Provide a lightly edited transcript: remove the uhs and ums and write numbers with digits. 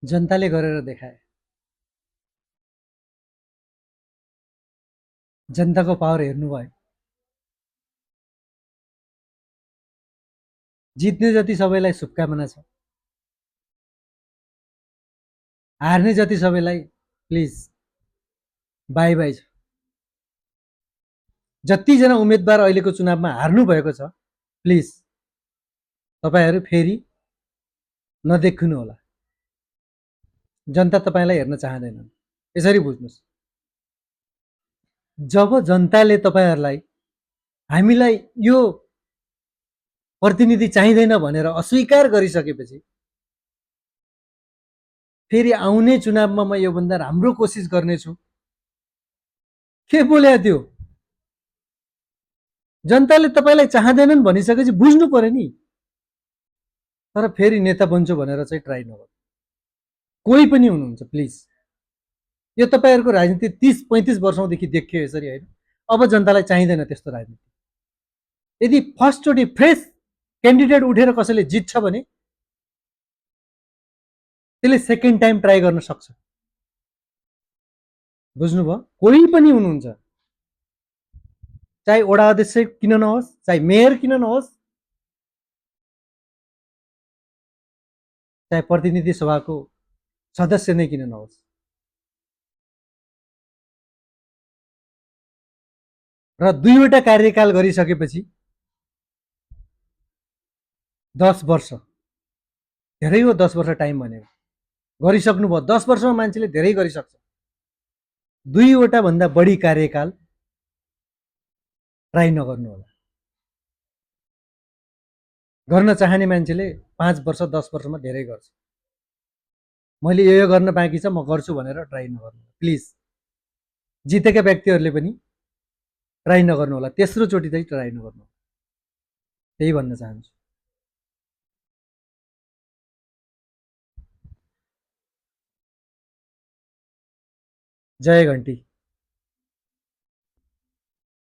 जनताले गरेर देखाए। जनताको पावर हेर्नुभयो। जित्ने जति सबैलाई शुभकामना छ, हार्ने जति सबैलाई प्लिज बाई बाई छ। जतिजना उम्मेदवार अहिलेको चुनावमा हार्नु भएको छ, प्लिज तपाईहरू फेरि नदेखिनु होला। जनता तपाईलाई हेर्न चाहँदैनन्, यसरी बुझ्नुस्। जब जनताले तपाईहरूलाई हामीलाई यो प्रतिनिधि चाहिँदैन भनेर अस्वीकार गरिसकेपछि फेरि आउने चुनावमा म योभन्दा राम्रो कोसिस गर्नेछु के बोल्या त्यो? जनताले तपाईलाई चाहँदैनन् भनिसकेपछि बुझ्नु पर्यो नि। तर फेरि नेता बन्छु भनेर चाहिँ ट्राई नगर्नु, कोही पनि हुनुहुन्छ प्लिज। यो तपाईहरूको राजनीति 30-35 वर्षौंदेखि देखियो यसरी होइन। अब जनतालाई चाहिँदैन त्यस्तो राजनीति। यदि फर्स्टचोटि फ्रेस क्यान्डिडेट उठेर कसैले जित्छ भने त्यसले सेकेन्ड टाइम ट्राई गर्न सक्छ। बुझ्नुभयो? कोही पनि हुनुहुन्छ, चाहे वडा अध्यक्ष किन नहोस्, चाहे मेयर किन नहोस्, चाहे प्रतिनिधि सभाको सदस्य नै किन नहोस्, र 2वटा कार्यकाल गरिसकेपछि 10 वर्ष धेरै हो। 10 वर्ष टाइम भनेको गरिसक्नु भयो। 10 वर्षमा मान्छेले धेरै गरिसक्छ। 2वटा भन्दा बढी कार्यकाल ट्राई नगर्नु होला। गर्न चाहने मान्छेले 5 वर्ष 10 वर्षमा धेरै गर्छ। मैले यो गर्न बाँकी छ म गर्छु भनेर ट्राई नगर्नु प्लिज। जितेका व्यक्तिहरूले पनि ट्राई नगर्नु होला, तेस्रो चोटि चाहिँ ट्राई नगर्नु। त्यही भन्न चाहन्छु। जय घन्टी।